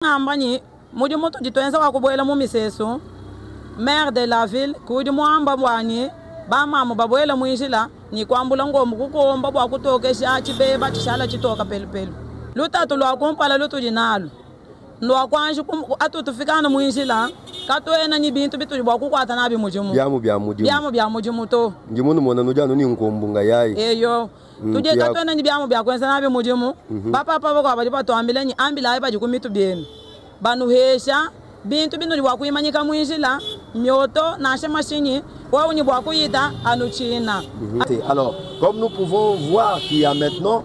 Ambani, mudi moto di toenza wa kuboela mu miseso, maire de la ville, kudi mwamba bwani, ba mama baboela mu injila, ni kwambula ngombe kukomba bwa kutoke sha chibeba chishala chitoka pelupelu. Lutatu lwa kumpala lutu dinalo. Lwa kwanji atu tufikana mu injila, katoena ni bintu bitu bwa kukwata nabi mujimu. Bya mujimu to. Ngimunu mona nujano ni nkombunga yayi. Eyo. Tuje katoena ni bya mu bya kwenza nabi mujimu. Papa bako abali bato ambile ni ambila ayi baji kumitu byenu. Banu hesha bintu binu ni wakuyimanyika mwinjila myoto nashe machini wa ni wakuyita anuchina. Alors, comme nous pouvons voir qu'il y a maintenant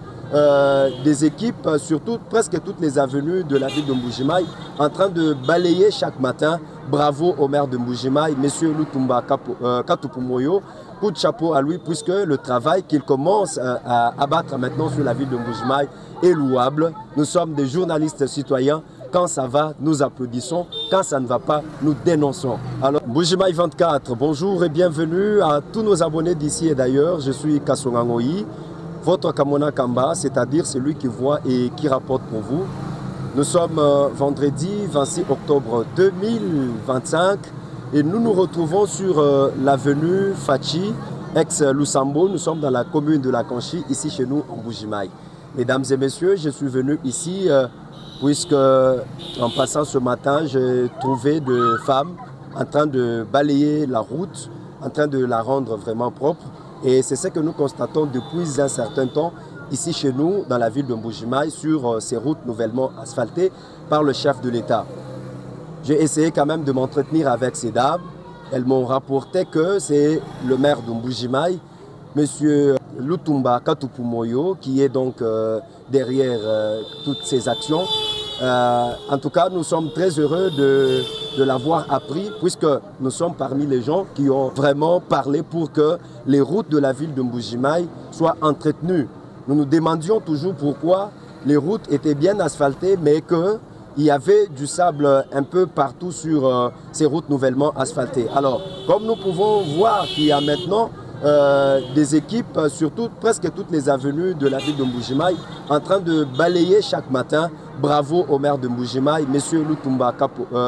des équipes sur presque toutes les avenues de la ville de Mbujimayi en train de balayer chaque matin. Bravo au maire de Mbujimayi, monsieur Lutumba Katupumoyo. Coup de chapeau à lui puisque le travail qu'il commence à abattre maintenant sur la ville de Mbujimayi est louable. Nous sommes des journalistes citoyens. Quand ça va, nous applaudissons. Quand ça ne va pas, nous dénonçons. Alors, Mbujimayi 24, bonjour et bienvenue à tous nos abonnés d'ici et d'ailleurs. Je suis Kasongangoyi, votre Kamona Kamba, c'est-à-dire celui qui voit et qui rapporte pour vous. Nous sommes vendredi 26 octobre 2025 et nous nous retrouvons sur l'avenue Fachi, ex-Lusambo. Nous sommes dans la commune de la Kanchi, ici chez nous en Mbujimayi. Mesdames et messieurs, je suis venu ici puisque en passant ce matin, j'ai trouvé des femmes en train de balayer la route, en train de la rendre vraiment propre. Et c'est ce que nous constatons depuis un certain temps ici chez nous, dans la ville de Mbujimayi, sur ces routes nouvellement asphaltées par le chef de l'État. J'ai essayé quand même de m'entretenir avec ces dames. Elles m'ont rapporté que c'est le maire de Mbujimayi, monsieur Lutumba Katupumoyo, qui est donc derrière toutes ces actions. En tout cas, nous sommes très heureux de l'avoir appris puisque nous sommes parmi les gens qui ont vraiment parlé pour que les routes de la ville de Mbujimayi soient entretenues. Nous nous demandions toujours pourquoi les routes étaient bien asphaltées mais qu'il y avait du sable un peu partout sur ces routes nouvellement asphaltées. Alors, comme nous pouvons voir qu'il y a maintenant des équipes sur presque toutes les avenues de la ville de Mbujimayi en train de balayer chaque matin. Bravo au maire de Mbujimayi, monsieur Lutumba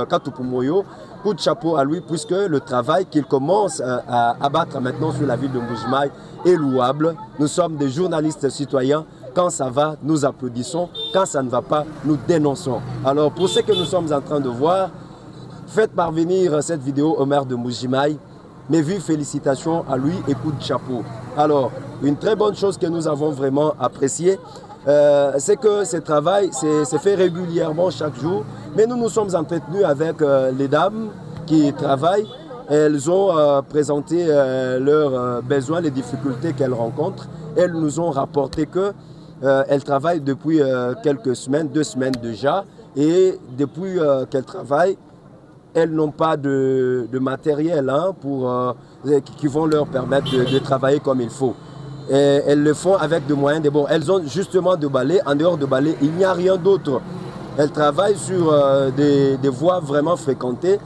Katupumoyo. Coup de chapeau à lui puisque le travail qu'il commence à abattre maintenant sur la ville de Mbujimayi est louable. Nous sommes des journalistes citoyens. Quand ça va, nous applaudissons. Quand ça ne va pas, nous dénonçons. Alors pour ce que nous sommes en train de voir, faites parvenir cette vidéo au maire de Mbujimayi. Mes vives félicitations à lui et coup de chapeau. Alors, une très bonne chose que nous avons vraiment appréciée, c'est que ce travail c'est fait régulièrement chaque jour. Mais nous nous sommes entretenus avec les dames qui travaillent. Elles ont présenté leurs besoins, les difficultés qu'elles rencontrent. Elles nous ont rapporté qu'elles travaillent depuis quelques semaines, 2 semaines déjà. Et depuis qu'elles travaillent, elles n'ont pas de matériel qui vont leur permettre de travailler comme il faut. Et elles le font avec des moyens de bord. Elles ont justement de balais. En dehors de balais, il n'y a rien d'autre. Elles travaillent sur des voies vraiment fréquentées.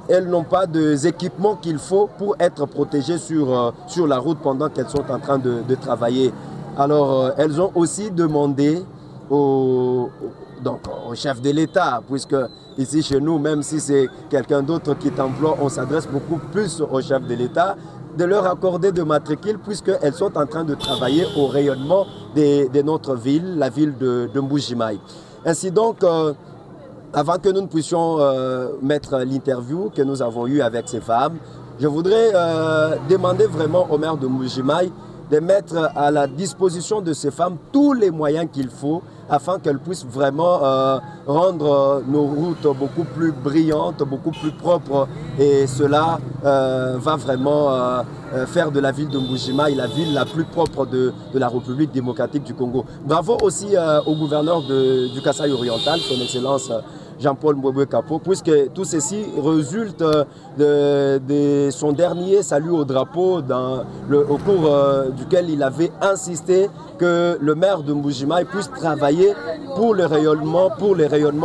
Elles n'ont pas des équipements qu'il faut pour être protégées sur la route pendant qu'elles sont en train de travailler. Alors, elles ont aussi demandé au chef de l'État, puisque ici chez nous, même si c'est quelqu'un d'autre qui t'emploie, on s'adresse beaucoup plus au chef de l'État, de leur accorder de matricule, puisqu'elles sont en train de travailler au rayonnement de notre ville, la ville de Mbujimayi. Ainsi donc, avant que nous ne puissions mettre l'interview que nous avons eue avec ces femmes, je voudrais demander vraiment au maire de Mbujimayi de mettre à la disposition de ces femmes tous les moyens qu'il faut afin qu'elles puissent vraiment rendre nos routes beaucoup plus brillantes, beaucoup plus propres. Et cela va vraiment faire de la ville de Mbujimayi la ville la plus propre de la République démocratique du Congo. Bravo aussi au gouverneur du Kasaï oriental, son Excellence Jean-Paul Mbwebwe Kapo, puisque tout ceci résulte de son dernier salut au drapeau au cours duquel il avait insisté que le maire de Mbujimayi puisse travailler pour le rayonnement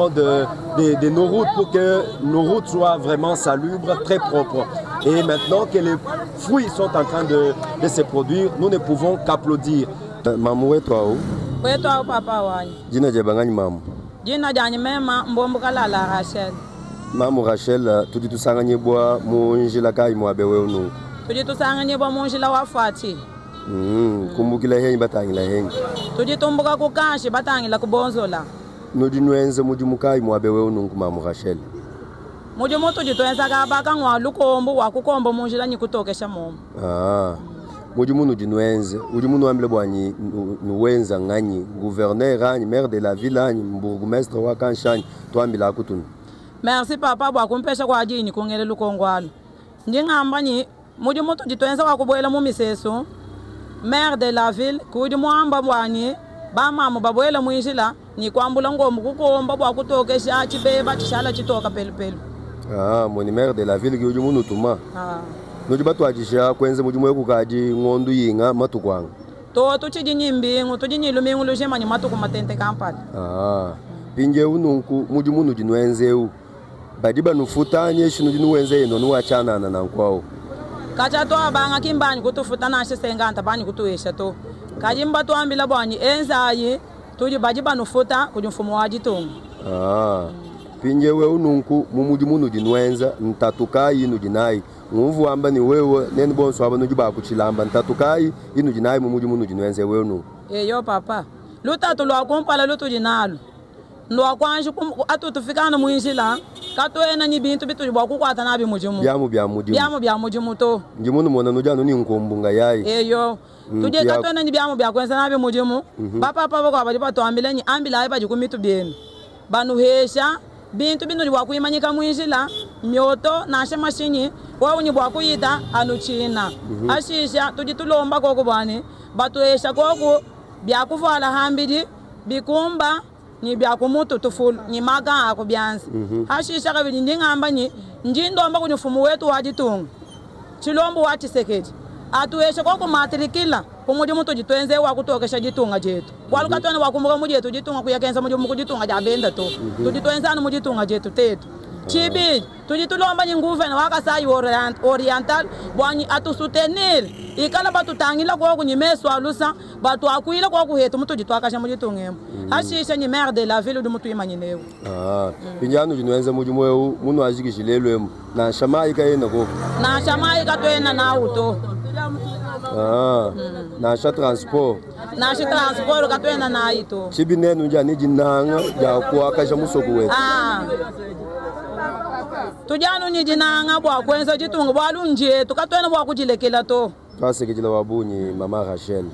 de nos routes, pour que nos routes soient vraiment salubres, très propres. Et maintenant que les fruits sont en train de se produire, nous ne pouvons qu'applaudir. Mamou et toi, papa. Dina Djabangani Mamou. Jina jani mema mbombo kalala Rachel. Mamu Rachel, tuji tusanganye bwa munjila kai mwabewe unu. Tuji tusanganye bwa munjila wafati. Kumbukila henyi batangila henyi. Tuji tumbuka kukashi batangila kubonzola. Nudi nuenze mukai mwabewe unu mamu Rachel. Mujimu tuji tuenza kabaka ngwa lukombo wakukombo munjila nyikutokesha momo. Mujimu nudi nuenze, mujimu nuambile bwa nuenza ngani, gouverneur ngani, maire de la ville ngani, bourgmestre wakanshani, tuambila kutunu. Merci papa bwa kumpesha kwa jini kungele lukongwalo. Njingamba nyi mujimu tuji tuenza wakuboela mumiseso. Maire de la ville kudi mwamba bwani ba mama baboela mwinjila ni kwambula ngombo kukomba bwa kutokesha chibeba chishala chitoka pelupelu. Moni maire de la ville kudi munu tuma. Nudi batu ajisha kwenze mujimu yeku kaji ngondu yinga matukwanga. To tuchiji nyimbingu tuji nyilumingu lujema ni matuku matente kampali. Pinje ununku mujimu nudi nuenzeu. Badiba nufutanye shinu nuenze ino nuachana na nkwao. Kacha to abanga kimbani kutufuta na senganta bani kutuesha to. Kajimba to ambila bwani enzayi tuji bajiba nufuta kujumfumo wajitungu. Pinje we ununku mumujimu nudi nuenza ntatukai inu jinai. Nguvu amba ni wewe neni bonso aba nujiba kuchilamba ntatukai inu jinai mumujimu nudi nuenze we unu. Yo papa. Luta tulwa kumpala lutu jinalu. Ndo kwanji atu tufikana mwinjila katwena ni bintu bitu bwa kukwata nabi mujimu bya mujimu to njimunu mona nujano ni nkombunga yayi tuje katwena ni bya kwenza nabi mujimu papa bako abali batwambile ni ambila ayi baji kumitu byenu banu hesha bintu binu bwa kuyimanyika mwinjila myoto na shemashinyi wawu ni bwa kuyita anuchina ashisha tuje tulomba koko bwani batu hesha koko bya kuvala hambidi bikumba ni bya kumutu tufulu ni maga akubyanzi hashisha kabili ndingamba ni njindomba kunyifumu wetu wajitunga chilombo wachiseketi atueshe kwa matrikila kumudi mutu jitwenze wakutokesha jitunga jetu walukatwana wakumbuka mujetu jitunga kuyakenza mujimu kujitunga jabenda to tujitwenzana mujitunga jetu tetu chibi tujitulomba ni nguve na wakasayi oriental bwanyi atusutenir ikala batutangila kwa kunyimeso alusa batu akwila kwa kuhetu mutu jitwakasha mujitungemo hashisha ni maire de la ville du mutu imanyinewo pinjanu jinwenza mujimu wewu munu ajikishilelwemu na shamai kaena ko na shamai katwena na auto na sha transport katwena na ito chibi nenu njani jinanga ya kuakasha musoko wetu tujanu ni jinanga bwa kwenza jitunga bwa lunje tukatwena bwa kujilekela to twasekejela wabunyi mama Rachel.